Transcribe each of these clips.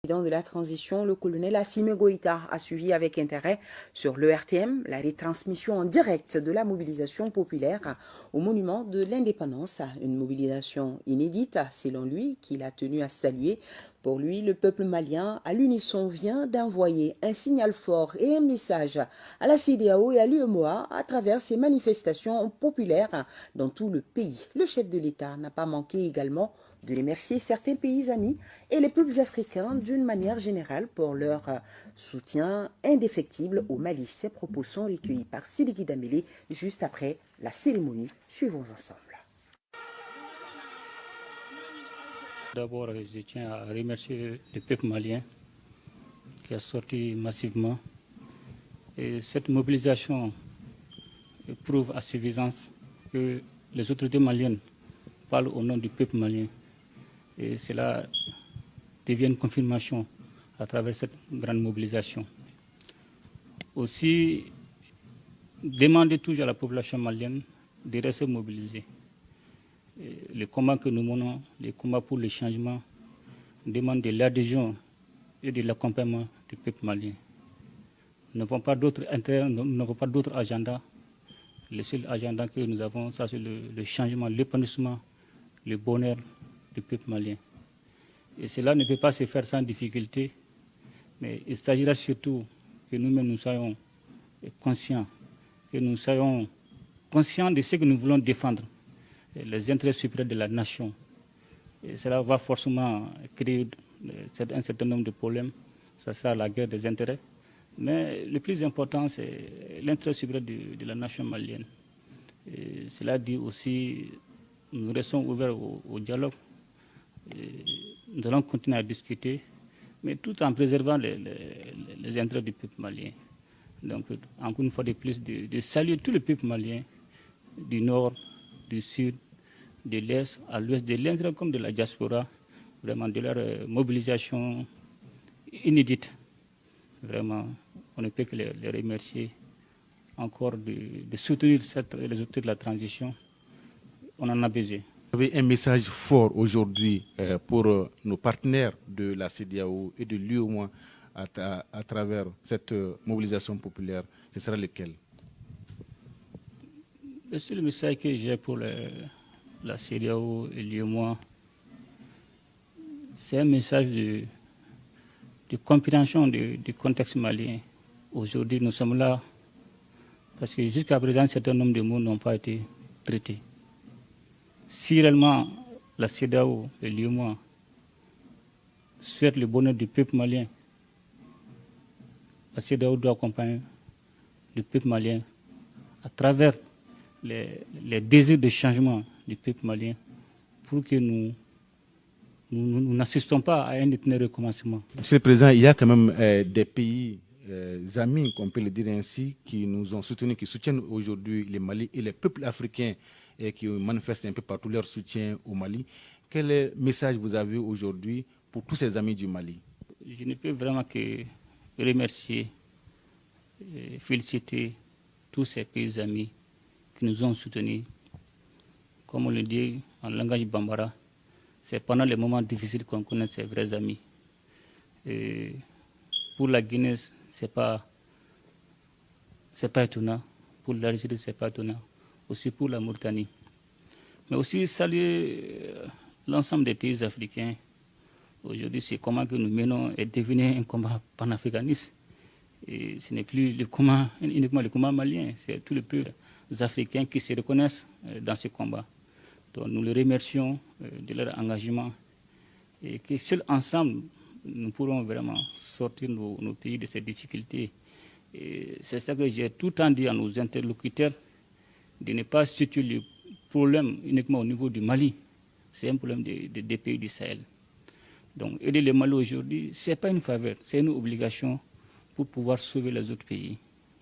Président de la transition, le colonel Assimi Goïta a suivi avec intérêt sur l'ERTM la retransmission en direct de la mobilisation populaire au monument de l'indépendance. Une mobilisation inédite, selon lui, qu'il a tenu à saluer. Pour lui, le peuple malien, à l'unisson, vient d'envoyer un signal fort et un message à la CEDEAO et à l'UEMOA à travers ces manifestations populaires dans tout le pays. Le chef de l'État n'a pas manqué également de remercier certains pays amis et les peuples africains d'une manière générale pour leur soutien indéfectible au Mali. Ces propos sont recueillis par Sidiki Dambélé juste après la cérémonie. Suivons ensemble. D'abord, je tiens à remercier le peuple malien qui a sorti massivement. Et cette mobilisation prouve à suffisance que les autorités maliennes parlent au nom du peuple malien. Et cela devient une confirmation à travers cette grande mobilisation. Aussi, demander toujours à la population malienne de rester mobilisée. Les combats que nous menons, les combats pour le changement, demandent de l'adhésion et de l'accompagnement du peuple malien. Nous n'avons pas d'autres intérêts, nous n'avons pas d'autres agendas. Le seul agenda que nous avons, ça c'est le changement, l'épanouissement, le bonheur du peuple malien. Et cela ne peut pas se faire sans difficulté, mais il s'agira surtout que nous-mêmes nous soyons conscients, que nous soyons conscients de ce que nous voulons défendre, les intérêts supérieurs de la nation. Et cela va forcément créer un certain nombre de problèmes, ça sera la guerre des intérêts. Mais le plus important, c'est l'intérêt supérieur de la nation malienne. Et cela dit aussi, nous restons ouverts au dialogue. Et nous allons continuer à discuter, mais tout en préservant les intérêts du peuple malien. Donc, encore une fois de plus, de saluer tout le peuple malien, du nord, du sud, de l'est à l'ouest, de l'intérieur comme de la diaspora, vraiment de leur mobilisation inédite. Vraiment, on ne peut que les remercier encore de soutenir les autorités de la transition. On en a besoin. Vous avez un message fort aujourd'hui pour nos partenaires de la CEDEAO et de l'UEMOA à travers cette mobilisation populaire. Ce sera lequel? Le seul message que j'ai pour la CEDEAO et l'UEMOA, c'est un message de compréhension du contexte malien. Aujourd'hui, nous sommes là parce que jusqu'à présent, un certain nombre de mots n'ont pas été traités. Si réellement la CEDEAO et l'UEMOA souhaitent le bonheur du peuple malien, la CEDEAO doit accompagner le peuple malien à travers les désirs de changement du peuple malien pour que nous n'assistons pas à un éternel recommencement. Monsieur le Président, il y a quand même des pays amis, on peut le dire ainsi, qui nous ont soutenus, qui soutiennent aujourd'hui le Mali et les peuples africains et qui manifestent un peu partout leur soutien au Mali. Quel message vous avez aujourd'hui pour tous ces amis du Mali? Je ne peux vraiment que remercier et féliciter tous ces pays amis qui nous ont soutenus. Comme on le dit en langage bambara, c'est pendant les moments difficiles qu'on connaît ses vrais amis. Et pour la Guinée, c'est pas étonnant. Pour l'Algérie, c'est pas étonnant. Aussi pour la Mauritanie. Mais aussi saluer l'ensemble des pays africains. Aujourd'hui, c'est comment que nous menons est devenu un combat panafricaniste. Et ce n'est plus uniquement le combat malien, c'est tous les peuples africains qui se reconnaissent dans ce combat. Donc nous les remercions de leur engagement et que seuls ensemble, nous pourrons vraiment sortir nos pays de ces difficultés. C'est ça que j'ai tout le temps dit à nos interlocuteurs, de ne pas situer le problème uniquement au niveau du Mali. C'est un problème des pays du Sahel. Donc aider le Mali aujourd'hui, ce n'est pas une faveur, c'est une obligation pour pouvoir sauver les autres pays.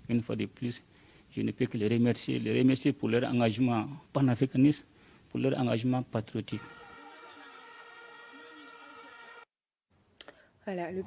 Une fois de plus, je ne peux que les remercier pour leur engagement panafricaniste, pour leur engagement patriotique. Voilà, le